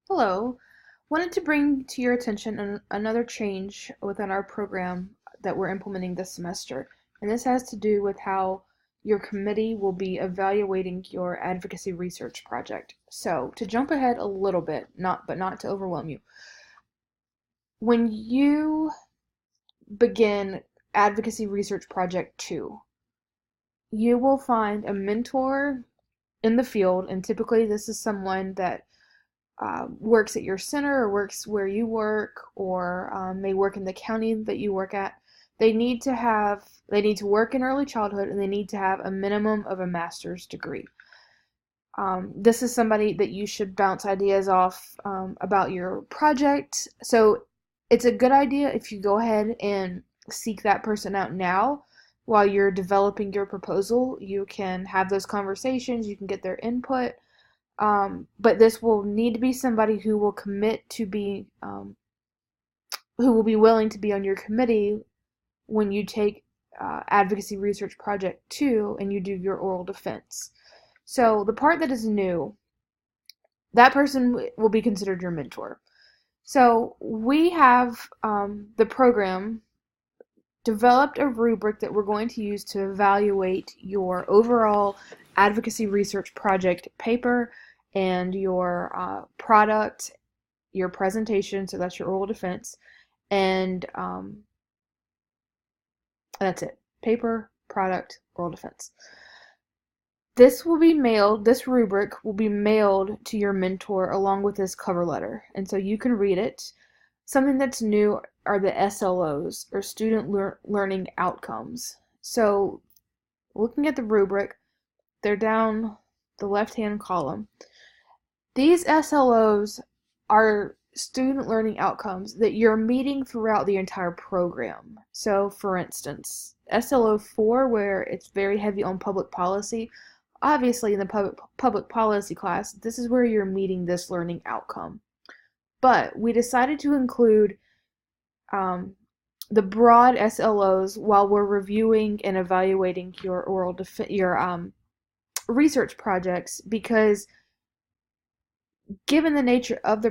Hello. Wanted to bring to your attention another change within our program that we're implementing this semester. And this has to do with how your committee will be evaluating your advocacy research project. So, to jump ahead a little bit, not to overwhelm you. When you begin advocacy research project 2, you will find a mentor in the field, and typically this is someone that works at your center or works where you work or may work in the county that you work at. They need to work in early childhood, and they need to have a minimum of a master's degree. This is somebody that you should bounce ideas off about your project. So it's a good idea if you go ahead and seek that person out now while you're developing your proposal. You can have those conversations, you can get their input, but this will need to be somebody who will commit to be, who will be willing to be on your committee when you take Advocacy Research Project 2 and you do your oral defense. So the part that is new, that person will be considered your mentor. So we have the program developed a rubric that we're going to use to evaluate your overall advocacy research project paper and your product, your presentation, so that's your oral defense, and that's it. Paper, product, oral defense. This rubric will be mailed to your mentor along with this cover letter, and so you can read it. Something that's new are the SLOs, or Student Learning Outcomes. So, looking at the rubric, they're down the left-hand column. These SLOs are student learning outcomes that you're meeting throughout the entire program. So, for instance, SLO 4, where it's very heavy on public policy, obviously in the public policy class, this is where you're meeting this learning outcome. But we decided to include the broad SLOs while we're reviewing and evaluating your research projects, because given the nature of the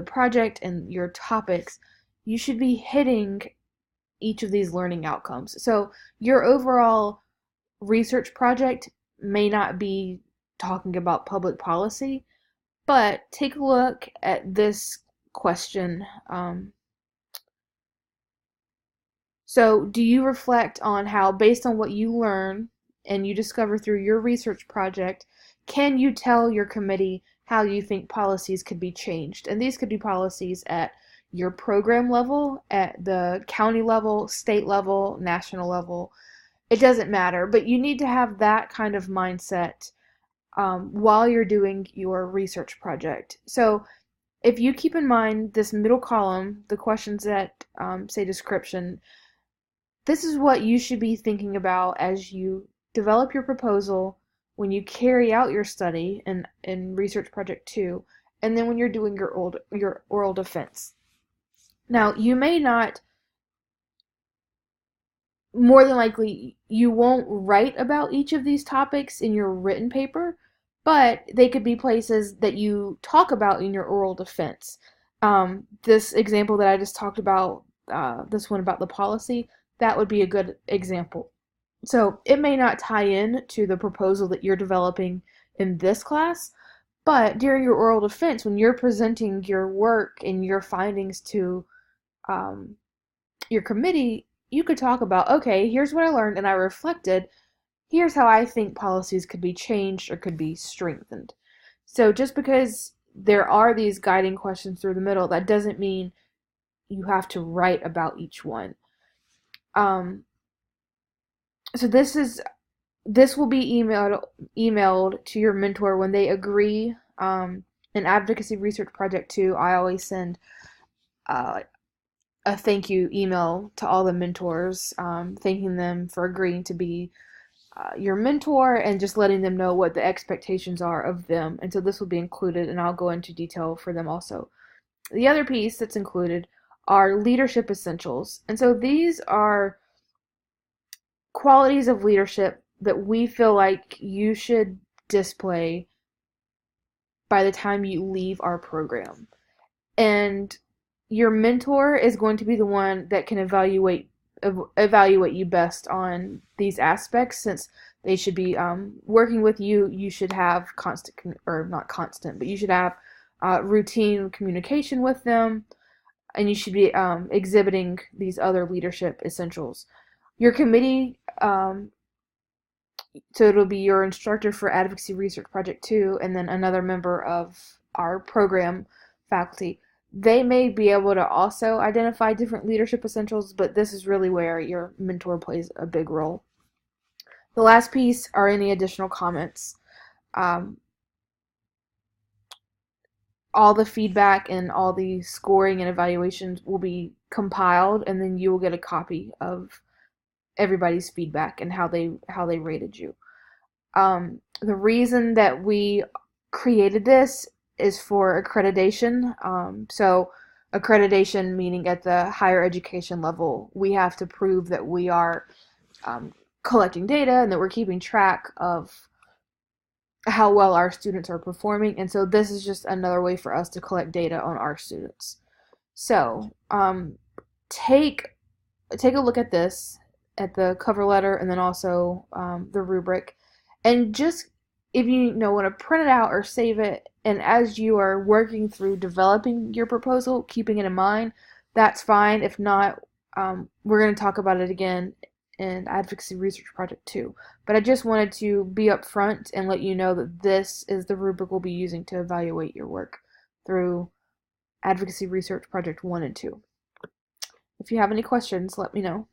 project and your topics, you should be hitting each of these learning outcomes. So your overall research project may not be talking about public policy, but take a look at this question. So, do you reflect on how, based on what you learn and you discover through your research project, can you tell your committee how you think policies could be changed? And these could be policies at your program level, at the county level, state level, national level. It doesn't matter, but you need to have that kind of mindset while you're doing your research project. So, if you keep in mind this middle column, the questions that say description, this is what you should be thinking about as you develop your proposal, when you carry out your study in Research Project 2, and then when you're doing your oral defense. Now, you may not, more than likely, you won't write about each of these topics in your written paper, but they could be places that you talk about in your oral defense. This example that I just talked about, this one about the policy, that would be a good example. So it may not tie in to the proposal that you're developing in this class, but during your oral defense, when you're presenting your work and your findings to um, your committee, you could talk about, okay, here's what I learned and I reflected. Here's how I think policies could be changed or could be strengthened. So just because there are these guiding questions through the middle, that doesn't mean you have to write about each one. So this will be emailed to your mentor when they agree. In Advocacy Research Project 2, I always send uh, a thank you email to all the mentors, thanking them for agreeing to be your mentor and just letting them know what the expectations are of them. And so this will be included, and I'll go into detail for them also. The other piece that's included are leadership essentials. And so these are qualities of leadership that we feel like you should display by the time you leave our program. And your mentor is going to be the one that can evaluate you best on these aspects, since they should be working with you. You should have or not constant, but you should have routine communication with them, and you should be exhibiting these other leadership essentials. Your committee, so it'll be your instructor for Advocacy Research Project 2, and then another member of our program faculty. They may be able to also identify different leadership essentials, but this is really where your mentor plays a big role. The last piece are any additional comments. All the feedback and all the scoring and evaluations will be compiled, and then you will get a copy of everybody's feedback and how they rated you. The reason that we created this is for accreditation. So accreditation meaning at the higher education level, we have to prove that we are collecting data and that we're keeping track of how well our students are performing. And so this is just another way for us to collect data on our students. So take a look at this, at the cover letter, and then also the rubric, and just, if you want to print it out or save it, and as you are working through developing your proposal, keeping it in mind, that's fine. If not, we're going to talk about it again in Advocacy Research Project 2. But I just wanted to be upfront and let you know that this is the rubric we'll be using to evaluate your work through Advocacy Research Project 1 and 2. If you have any questions, let me know.